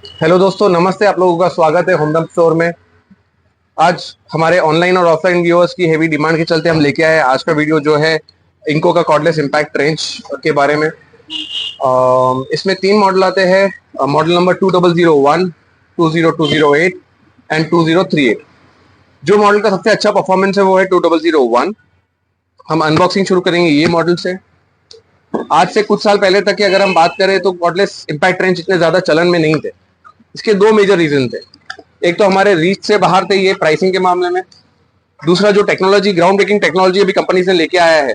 Hello दोस्तों, नमस्ते। आप लोगों का स्वागत है होमडम स्टोर में। आज हमारे ऑनलाइन और ऑफलाइन व्यूअर्स की हेवी डिमांड के चलते हम लेके आए आज का वीडियो जो है इंको का कॉर्डलेस इम्पैक्ट रेंज के बारे में। इसमें तीन मॉडल आते हैं। Model number 2001, 20208 and 2038। जो मॉडल का सबसे अच्छा परफॉर्मेंस है वो है 2001। हम अनबॉक्सिंग शुरू करेंगे ये मॉडल से। आज से कुछ साल पहले तक की अगर हम बात करें तो कॉर्डलेस इम्पैक्ट रेंज इतने ज्यादा चलन में नहीं थे। इसके दो मेजर रीजन थे। एक तो हमारे रीच से बाहर थे ये प्राइसिंग के मामले में। दूसरा जो टेक्नोलॉजी, ग्राउंड ब्रेकिंग टेक्नोलॉजी अभी कंपनी से लेके आया है,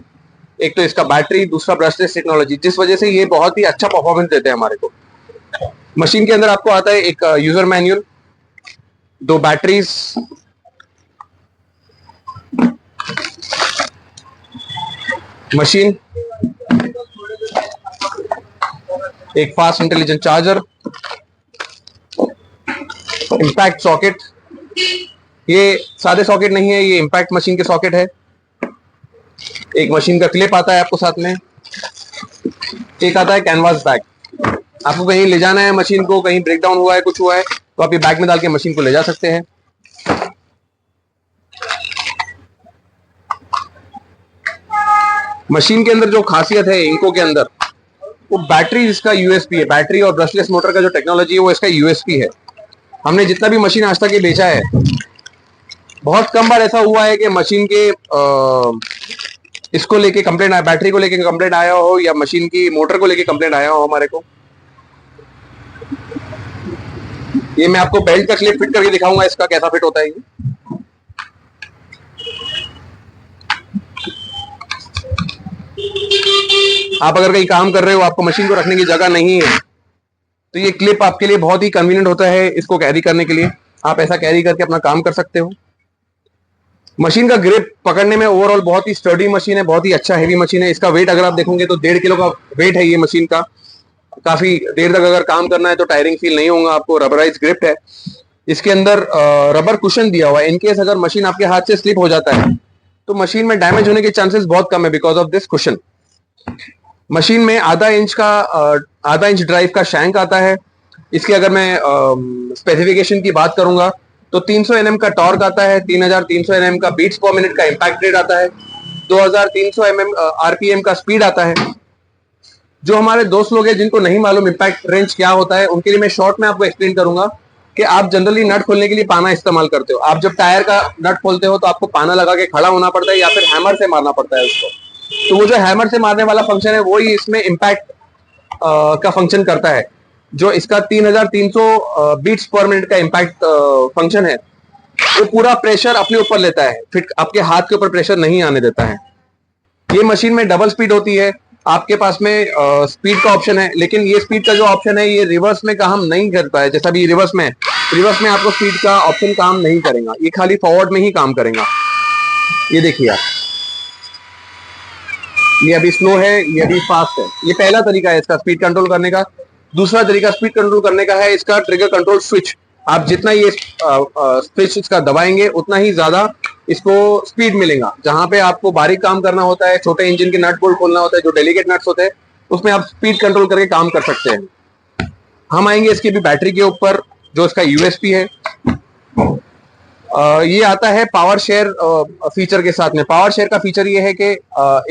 एक तो इसका बैटरी, दूसरा ब्रशलेस टेक्नोलॉजी, जिस वजह से ये बहुत ही अच्छा परफॉर्मेंस देते हैं हमारे को। मशीन के अंदर आपको आता है एक यूजर मैनुअल, दो बैटरीज, मशीन, एक fast intelligent charger, impact socket. ये सादे सॉकेट नहीं है, ये इम्पैक्ट मशीन के सॉकेट है। एक मशीन का क्लिप आता है आपको साथ में। एक आता है कैनवास बैग। आपको कहीं ले जाना है मशीन को, कहीं ब्रेक डाउन हुआ है, कुछ हुआ है, तो आप ये बैग में डाल के मशीन को ले जा सकते हैं। मशीन के अंदर जो खासियत है इंको के अंदर, वो बैटरी इसका यूएसपी है। बैटरी और ब्रशलेस मोटर का जो टेक्नोलॉजी है वो इसका यूएसपी है। हमने जितना भी मशीन आज तक ये बेचा है, बहुत कम बार ऐसा हुआ है कि मशीन के इसको लेके कंप्लेंट आया, बैटरी को लेके कंप्लेंट आया हो या मशीन की मोटर को लेके कंप्लेंट आया हो हमारे को। ये मैं आपको बेल्ट का क्लिप फिट करके दिखाऊंगा, इसका कैसा फिट होता है ये। आप अगर कहीं काम कर रहे हो, आपको मशीन को रखने की जगह नहीं है, तो ये क्लिप आपके लिए बहुत ही कन्वीनियंट होता है इसको कैरी करने के लिए। आप ऐसा कैरी करके अपना काम कर सकते हो। मशीन का ग्रिप पकड़ने में ओवरऑल बहुत ही स्टर्डी मशीन है, बहुत ही अच्छा हेवी मशीन है। इसका वेट अगर आप देखोगे तो 1.5 किलो का वेट है ये मशीन का। काफी देर तक अगर काम करना है तो टायरिंग फील नहीं होगा आपको। रबराइज ग्रिप है। इसके अंदर रबर कुशन दिया हुआ है। इनकेस अगर मशीन आपके हाथ से स्लिप हो जाता है तो मशीन में डैमेज होने के चांसेस बहुत कम है because of this cushion. Machine में आधा इंच ड्राइव का शैंक आता है। इसकी अगर मैं स्पेसिफिकेशन की बात करूंगा तो 300 एनएम का टॉर्क आता है, 3300 एनएम का बीट्स पर मिनट का इंपैक्ट रेट आता है, 2300 एमएम आरपीएम का स्पीड आता है। जो हमारे दोस्त लोग हैं जिनको नहीं मालूम इम्पैक्ट रेंज क्या होता है, उनके लिए मैं शॉर्ट में आपको एक्सप्लेन करूंगा कि आप जनरली नट खोलने के लिए पाना इस्तेमाल करते हो। आप जब टायर का नट खोलते हो तो आपको पाना लगा के खड़ा होना पड़ता है या फिर हैमर से मारना पड़ता है उसको। तो वो जो हैमर से मारने वाला फंक्शन है वो ही इसमें इम्पैक्ट का फंक्शन करता है। जो इसका 3300 बीट्स पर मिनट का इम्पैक्ट फंक्शन है, वो पूरा प्रेशर अपने ऊपर लेता है, फिर आपके हाथ के ऊपर प्रेशर नहीं आने देता है। ये मशीन में डबल स्पीड होती है। आपके पास में स्पीड का ऑप्शन है, लेकिन ये स्पीड का जो ऑप्शन है ये रिवर्स में काम नहीं करता है। जैसा भी रिवर्स में आपको स्पीड का ऑप्शन काम नहीं करेगा, ये खाली फॉरवर्ड में ही काम करेगा। ये देखिए आप, ये अभी स्लो है, ये अभी फास्ट है। ये पहला तरीका है इसका स्पीड कंट्रोल करने का। दूसरा तरीका स्पीड कंट्रोल करने का है इसका ट्रिगर कंट्रोल स्विच। आप जितना ये स्विच इसका दबाएंगे उतना ही ज्यादा इसको स्पीड मिलेगा। जहां पे आपको बारीक काम करना होता है, छोटे इंजन के नट बोल्ट खोलना होता है, जो डेलिकेट नट्स होते हैं, उसमें आप स्पीड कंट्रोल करके काम कर सकते हैं। हम आएंगे इसकी भी बैटरी के ऊपर, जो इसका यूएसपी है। ये आता है पावर शेयर फीचर के साथ में। पावर शेयर का फीचर ये है कि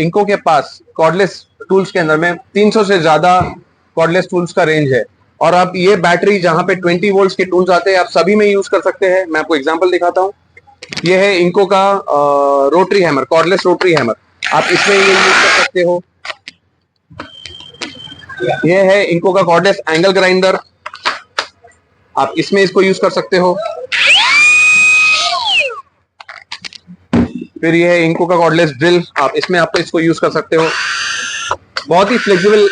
इंको के पास कॉर्डलेस टूल्स के अंदर में 300 से ज्यादा कॉर्डलेस टूल्स का रेंज है। और आप ये बैटरी जहां पे 20 वोल्ट्स के टूल्स आते हैं आप सभी में यूज कर सकते हैं। मैं आपको एग्जांपल दिखाता हूं। ये है इंको का rotary hammer, cordless rotary hammer. आप इसमें ये यूज कर सकते हो। ये है इंको का कॉर्डलेस एंगल ग्राइंडर, आप इसमें इसको यूज कर सकते हो। फिर ये है इंको का कॉर्डलेस ड्रिल, आप इसमें आपको इसको यूज कर सकते हो। बहुत ही फ्लेक्सिबल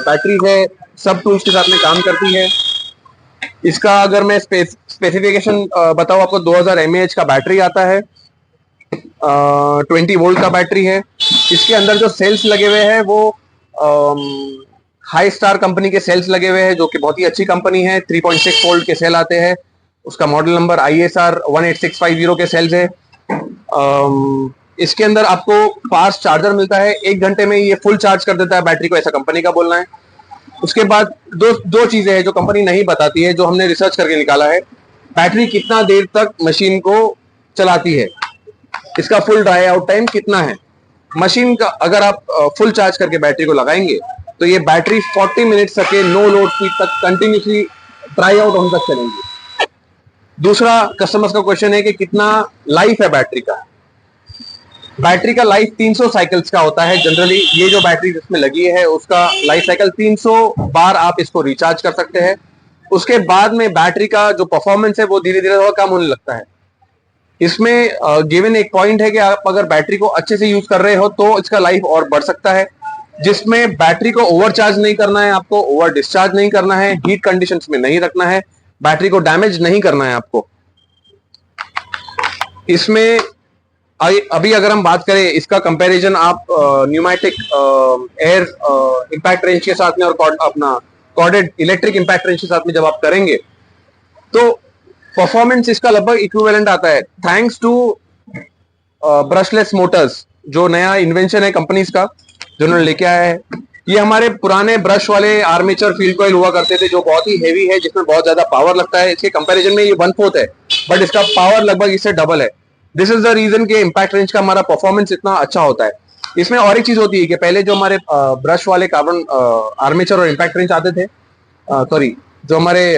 बैटरी है, सब टूल्स के साथ में काम करती है। इसका अगर मैं स्पेसिफिकेशन बताऊं आपको, 2000 mAh का बैटरी आता है, 20 वोल्ट का बैटरी है। इसके अंदर जो सेल्स लगे हुए हैं वो हाई स्टार कंपनी के सेल्स लगे हुए हैं, जो कि बहुत ही अच्छी कंपनी है। 3.6 वोल्ट के सेल आते हैं। उसका मॉडल नंबर ISR 18650 के सेल्स है। इसके अंदर आपको फास्ट चार्जर मिलता है। 1 घंटे में ये फुल चार्ज कर देता है बैटरी को, ऐसा कंपनी का बोलना है। उसके बाद दो चीजें हैं जो कंपनी नहीं बताती है, जो हमने रिसर्च करके निकाला है। बैटरी कितना देर तक मशीन को चलाती है, इसका फुल ड्राई आउट टाइम कितना है। मशीन का अगर आप फुल चार्ज करके बैटरी को लगाएंगे तो ये बैटरी 40 मिनट तक के नो लोड स्पीड तक कंटिन्यूसली ड्राई आउट होने तक चलेंगी। दूसरा कस्टमर्स का क्वेश्चन है कि कितना लाइफ है बैटरी का। बैटरी का लाइफ 300 साइकिल्स का होता है जनरली। ये जो बैटरी जिसमें लगी है उसका लाइफ साइकिल 300 बार आप इसको रिचार्ज कर सकते हैं। उसके बाद में बैटरी का जो परफॉर्मेंस है वो धीरे धीरे थोड़ा कम होने लगता है। इसमें गिवन एक पॉइंट है कि आप अगर बैटरी को अच्छे से यूज कर रहे हो तो इसका लाइफ और बढ़ सकता है, जिसमें बैटरी को ओवरचार्ज नहीं करना है, आपको ओवर डिस्चार्ज नहीं करना है, हीट कंडीशंस में नहीं रखना है, बैटरी को डैमेज नहीं करना है आपको। इसमें अभी अगर हम बात करें इसका कंपैरिजन आप न्यूमैटिक एयर इंपैक्ट रेंज के साथ में और अपना कॉर्डेड इलेक्ट्रिक इंपैक्ट रेंज के साथ में जब आप करेंगे तो परफॉर्मेंस इसका लगभग इक्विवेलेंट आता है, थैंक्स टू ब्रशलेस मोटर्स, जो नया इन्वेंशन है कंपनीज का जो उन्होंने लेके आया है। ये हमारे पुराने ब्रश वाले आर्मेचर फील्ड कॉइल हुआ करते थे जो बहुत ही हेवी है, जिसमें बहुत ज्यादा पावर लगता है। इसके कंपैरिजन में ये 1/4 है, बट इसका पावर लगभग इससे डबल है। दिस इज द रीजन कि इंपैक्ट रेंज का हमारा परफॉर्मेंस इतना अच्छा होता है। इसमें और एक चीज होती है कि पहले जो हमारे ब्रश वाले कार्बन आर्मेचर और इंपैक्ट रेंज आते थे, सॉरी जो हमारे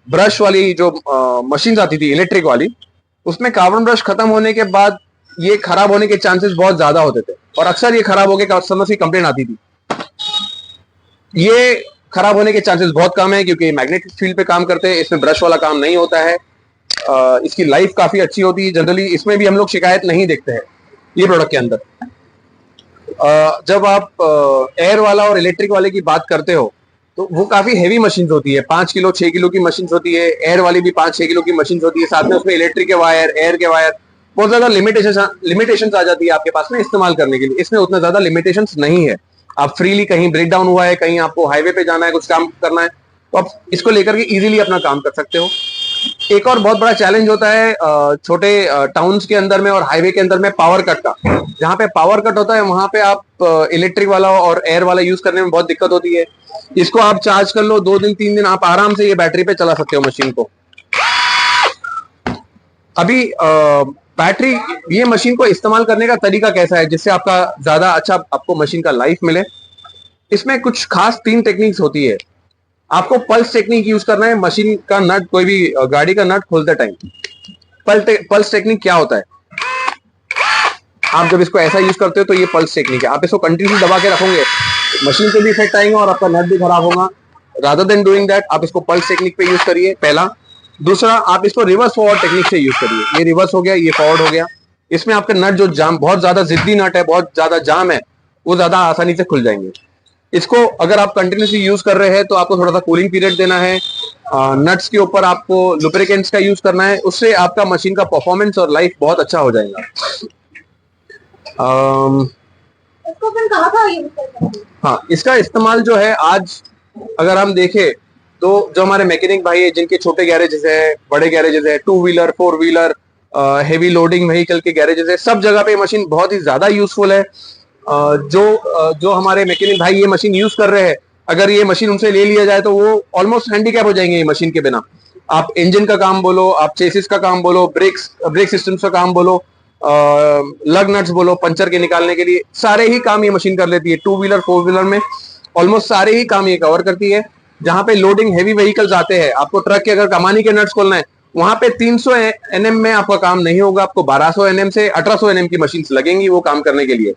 ब्रश वाली जो मशीन आती थी इलेक्ट्रिक वाली, उसमें कार्बन ब्रश खत्म होने के बाद ये खराब होने के चांसेस बहुत ज्यादा होते थे और अक्सर ये खराब होकर कस्टमर्स की कंप्लेंट आती थी। ये खराब होने के चांसेस बहुत कम है क्योंकि मैग्नेटिक फील्ड पे काम करते हैं, इसमें ब्रश वाला काम नहीं होता है। इसकी लाइफ काफी अच्छी होती है जनरली, इसमें भी हम लोग शिकायत नहीं देखते हैं ये प्रोडक्ट के अंदर। जब आप एयर वाला और इलेक्ट्रिक वाले की बात करते हो तो वो काफी हैवी मशीन होती है, 5 किलो 6 किलो की मशीन होती है। एयर वाली भी 5-6 किलो की मशीन होती है, साथ में उसमें इलेक्ट्रिक के वायर, एयर के वायर, बहुत ज्यादा लिमिटेशंस आ जाती है आपके पास में इस्तेमाल करने के लिए। इसमें उतना ज्यादा लिमिटेशंस नहीं है, आप फ्रीली कहीं ब्रेक डाउन हुआ है, कहीं आपको हाईवे पे जाना है, कुछ काम करना है तो आप इसको लेकर के इजीली अपना काम कर सकते हो। एक और बहुत बड़ा चैलेंज होता है छोटे टाउन्स के अंदर में और हाईवे के अंदर में पावर कट का। जहाँ पे पावर कट होता है वहां पे आप इलेक्ट्रिक वाला और एयर वाला यूज करने में बहुत दिक्कत होती है। इसको आप चार्ज कर लो 2 दिन 3 दिन, आप आराम से ये बैटरी पे चला सकते हो मशीन को। अभी बैटरी ये मशीन को इस्तेमाल करने का तरीका कैसा है जिससे आपका ज्यादा अच्छा आपको मशीन का लाइफ मिले। इसमें कुछ खास 3 टेक्निक्स होती है। आपको पल्स टेक्निक यूज करना है मशीन का नट, कोई भी गाड़ी का नट खोलते टाइम। पल्स टेक्निक क्या होता है, आप जब इसको ऐसा यूज करते हो तो ये पल्स टेक्निक है। आप इसको कंटिन्यूसली दबा के रखोगे, मशीन पे भी इफेक्ट आएंगे और आपका नट भी खराब होगा। रादर देन डूइंग दैट आप इसको पल्स टेक्निक पे यूज करिए, पहला। दूसरा, आप इसको रिवर्स फॉरवर्ड टेक्निक से यूज करिए। ये रिवर्स हो गया, ये फॉरवर्ड हो गया। इसमें आपके नट जो जाम, बहुत ज्यादा जिद्दी नट है, बहुत ज्यादा जाम है, वो ज्यादा आसानी से खुल जाएंगे। इसको अगर आप कंटिन्यूसली यूज कर रहे हैं तो आपको थोड़ा सा कूलिंग पीरियड देना है। नट्स के ऊपर आपको लुब्रिकेंट्स का यूज करना है, उससे आपका मशीन का परफॉर्मेंस और लाइफ बहुत अच्छा हो जाएगा। इसको फिर कहाँ कहाँ यूज कर सकते हैं? हाँ, इसका इस्तेमाल जो है आज अगर हम देखें तो जो हमारे मैकेनिक भाई है जिनके छोटे गैरेजेस है, बड़े गैरेजेस है, 2 wheeler 4 wheeler, heavy loading vehicle के गैरेजेस है, सब जगह पे ये मशीन बहुत ही ज्यादा यूजफुल है। जो हमारे मैकेनिक भाई ये मशीन यूज कर रहे हैं, अगर ये मशीन उनसे ले लिया जाए तो वो ऑलमोस्ट हैंडीकैप हो जाएंगे ये मशीन के बिना। आप इंजन का काम बोलो, आप चेसिस का काम बोलो, ब्रेक सिस्टम्स का काम बोलो, लग नट्स बोलो, पंचर के निकालने के लिए, सारे ही काम ये मशीन कर लेती है। 2 व्हीलर 4 व्हीलर में ऑलमोस्ट सारे ही काम ये कवर करती है। जहां पे लोडिंग हेवी व्हीकल्स आते हैं, आपको ट्रक के अगर कमानी के नट्स खोलना है, वहां पे 300 एनएम में आपका काम नहीं होगा, आपको 1200 एनएम से 1800 एनएम की मशीन लगेंगी वो काम करने के लिए।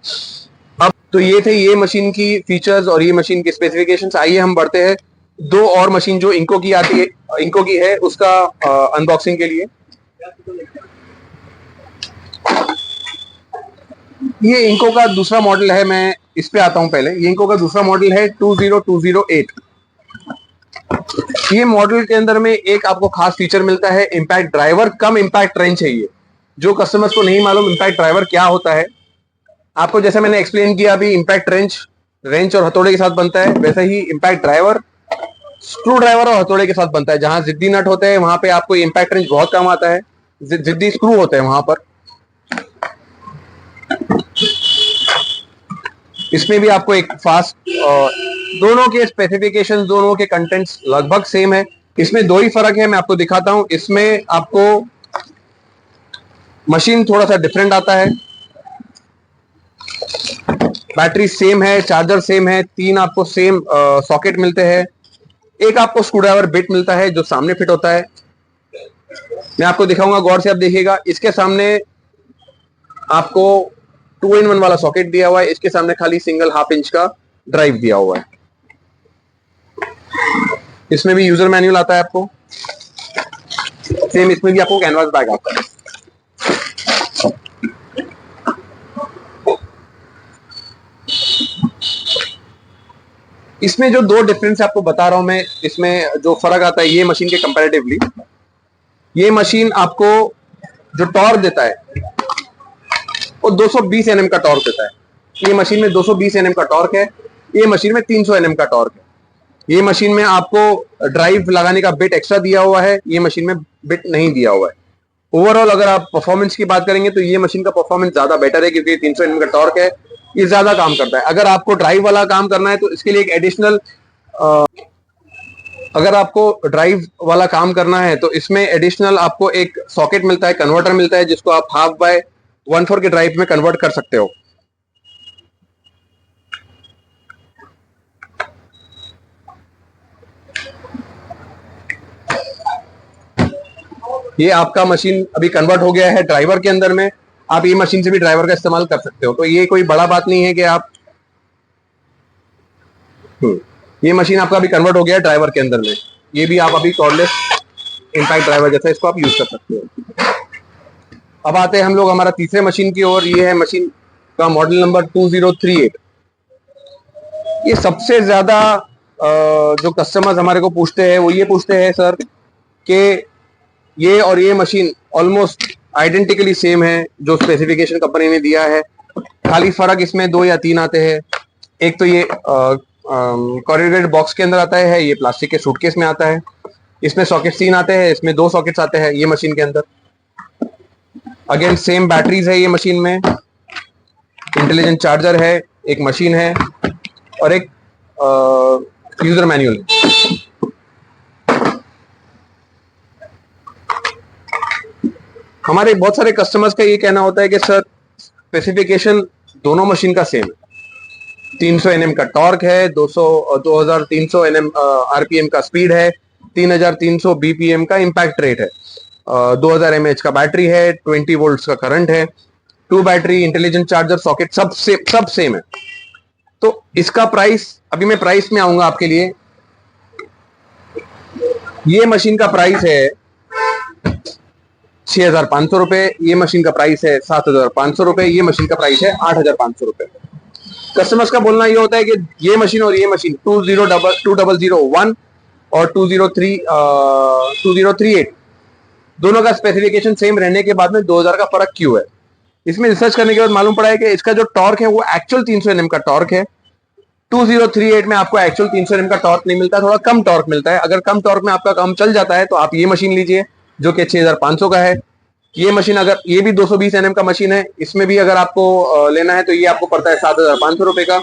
अब तो ये थे ये मशीन की फीचर्स और ये मशीन की स्पेसिफिकेशंस। आइए हम बढ़ते हैं 2 और मशीन जो इंको की आती है, इंको की है, उसका अनबॉक्सिंग के लिए। ये इंको का दूसरा मॉडल है, मैं इस पे आता हूं पहले। ये इंको का दूसरा मॉडल है 20208। ये मॉडल के अंदर में एक आपको खास फीचर मिलता है, इंपैक्ट ड्राइवर कम इंपैक्ट रेंच है। ये जो कस्टमर्स को नहीं मालूम इंपैक्ट ड्राइवर क्या होता है, आपको जैसे मैंने एक्सप्लेन किया अभी, इंपैक्ट रेंच और हथौड़े के साथ बनता है, वैसे ही इंपैक्ट ड्राइवर स्क्रू ड्राइवर और हथौड़े के साथ बनता है। जहां जिद्दी नट होते हैं वहां पे आपको इंपैक्ट रेंच बहुत कम आता है, जिद्दी स्क्रू होते हैं वहां पर। इसमें भी आपको एक फास्ट दोनों के स्पेसिफिकेशन, दोनों के कंटेंट्स लगभग सेम है। इसमें दो ही फर्क है, मैं आपको दिखाता हूं। इसमें आपको मशीन थोड़ा सा डिफरेंट आता है, बैटरी सेम है, चार्जर सेम है, 3 आपको सेम सॉकेट मिलते हैं, एक आपको स्क्रूड्राइवर बिट मिलता है जो सामने फिट होता है। मैं आपको दिखाऊंगा, गौर से आप देखिएगा। इसके सामने आपको 2-in-1 वाला सॉकेट दिया हुआ है, इसके सामने खाली सिंगल 1/2 इंच का ड्राइव दिया हुआ है। इसमें भी यूजर मैनुअल आता है आपको, सेम इसमें भी आपको कैनवास बैग आता है। इसमें जो दो डिफरेंस आपको बता रहा हूं मैं, इसमें जो फर्क आता है ये मशीन के कंपैरेटिवली, ये मशीन आपको जो टॉर्क देता है वो 220 Nm का टॉर्क देता है। ये मशीन में 220 Nm का टॉर्क है, ये मशीन में 300 Nm का टॉर्क है। ये मशीन में आपको ड्राइव लगाने का बिट एक्स्ट्रा दिया हुआ है, ये मशीन में बिट नहीं दिया हुआ है। ओवरऑल अगर आप परफॉर्मेंस की बात करेंगे तो ये मशीन का परफॉर्मेंस ज्यादा बेटर है, क्योंकि 300 Nm का टॉर्क है, ये ज्यादा काम करता है। अगर आपको ड्राइव वाला काम करना है तो इसके लिए एक एडिशनल, अगर आपको ड्राइव वाला काम करना है तो इसमें एडिशनल आपको एक सॉकेट मिलता है, कन्वर्टर मिलता है, जिसको आप 1/2/1/4 के ड्राइव में कन्वर्ट कर सकते हो। ये आपका मशीन अभी कन्वर्ट हो गया है ड्राइवर के अंदर में, आप ये मशीन से भी ड्राइवर का इस्तेमाल कर सकते हो। तो ये कोई बड़ा बात नहीं है कि आप ये मशीन आपका अभी कन्वर्ट हो गया है ड्राइवर के अंदर में, ये भी आप अभी कॉर्डलेस इम्पैक्ट ड्राइवर जैसा इसको आप यूज कर सकते हो। अब आते हैं हम लोग हमारा तीसरे मशीन की ओर। ये है मशीन का मॉडल नंबर 2038। ये सबसे ज्यादा जो कस्टमर्स हमारे को पूछते हैं वो ये पूछते हैं, सर कि ये और ये मशीन ऑलमोस्ट आइडेंटिकली सेम है जो स्पेसिफिकेशन कंपनी ने दिया है, खाली फर्क इसमें 2 या 3 आते हैं। एक तो ये कॉर्रुगेटेड बॉक्स के अंदर आता है, ये प्लास्टिक के सूटकेस में आता है। इसमें सॉकेट 3 आते हैं, इसमें 2 सॉकेट्स आते हैं ये मशीन के अंदर। अगेन सेम बैटरीज है ये मशीन में, इंटेलिजेंट चार्जर है, एक मशीन है और एक यूजर मैनुअल है। हमारे बहुत सारे कस्टमर्स का ये कहना होता है कि सर स्पेसिफिकेशन दोनों मशीन का सेम है, 300 Nm का टॉर्क है, 2300 Nm आरपीएम का स्पीड है, 3300 बीपीएम का इम्पैक्ट रेट है, 2000 mAh का बैटरी है, 20 वोल्ट्स का करंट है, 2 बैटरी, इंटेलिजेंट चार्जर, सॉकेट सब सेम है। तो इसका प्राइस, अभी मैं प्राइस में आऊंगा आपके लिए। ये मशीन का प्राइस है 6,500 रुपए, ये मशीन का प्राइस है 7,500 रुपए, ये मशीन का प्राइस है 8,500 रुपए। कस्टमर्स का बोलना ये होता है कि ये मशीन और ये मशीन 2001 और 2038 दोनों का स्पेसिफिकेशन सेम रहने के बाद में 2000 का फर्क क्यों है। इसमें रिसर्च करने के बाद मालूम पड़ा है कि इसका जो टॉर्क है वो एक्चुअल 300 Nm का टॉर्क है। 2038 में आपको एक्चुअल 300 Nm का टॉर्क नहीं मिलता, थोड़ा कम टॉर्क मिलता है। अगर कम टॉर्क में आपका काम चल जाता है तो आप ये मशीन लीजिए जो कि 6,500 का है। ये मशीन, अगर ये भी 220 Nm का मशीन है, इसमें भी अगर आपको लेना है तो ये आपको पड़ता है 7,500 रुपए का।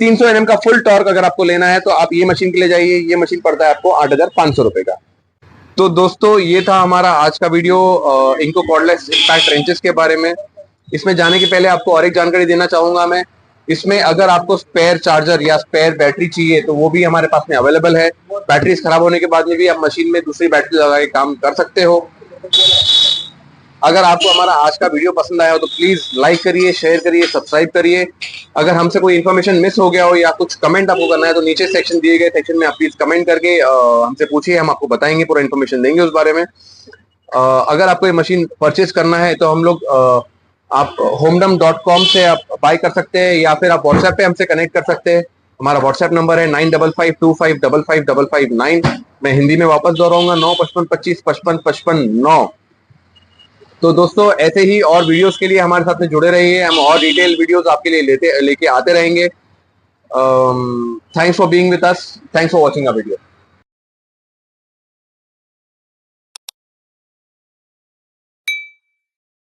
300 Nm का फुल टॉर्क अगर आपको लेना है तो आप ये मशीन के लिए जाइए, ये मशीन पड़ता है आपको 8,500 रुपए का। तो दोस्तों ये था हमारा आज का वीडियो इंको कॉर्डलेस इम्पैक्ट रेंचेस के बारे में। इसमें जाने के पहले आपको और एक जानकारी देना चाहूंगा मैं, इसमें अगर आपको स्पेयर चार्जर या स्पेयर बैटरी चाहिए तो वो भी हमारे पास में अवेलेबल है। बैटरी खराब होने के बाद में भी आप मशीन में दूसरी बैटरी लगा के काम कर सकते हो। अगर आपको हमारा आज का वीडियो पसंद आया हो तो प्लीज लाइक करिए, शेयर करिए, सब्सक्राइब करिए। अगर हमसे कोई इन्फॉर्मेशन मिस हो गया हो या कुछ कमेंट आपको करना है तो नीचे सेक्शन दिए गए सेक्शन में आप प्लीज कमेंट करके हमसे पूछिए, हम आपको बताएंगे, पूरा इन्फॉर्मेशन देंगे उस बारे में। अगर आपको ये मशीन परचेज करना है तो हम लोग आप homedom.com से आप बाय कर सकते हैं या फिर आप व्हाट्सएप पे हमसे कनेक्ट कर सकते हैं। हमारा व्हाट्सएप नंबर है 9552555559। मैं हिंदी में वापस दोहराऊंगा 95525555559। तो दोस्तों ऐसे ही और वीडियोस के लिए हमारे साथ में जुड़े रहिए, हम और डिटेल वीडियोस आपके लिए लेके आते रहेंगे। Thanks for being with us, thanks for watching our video.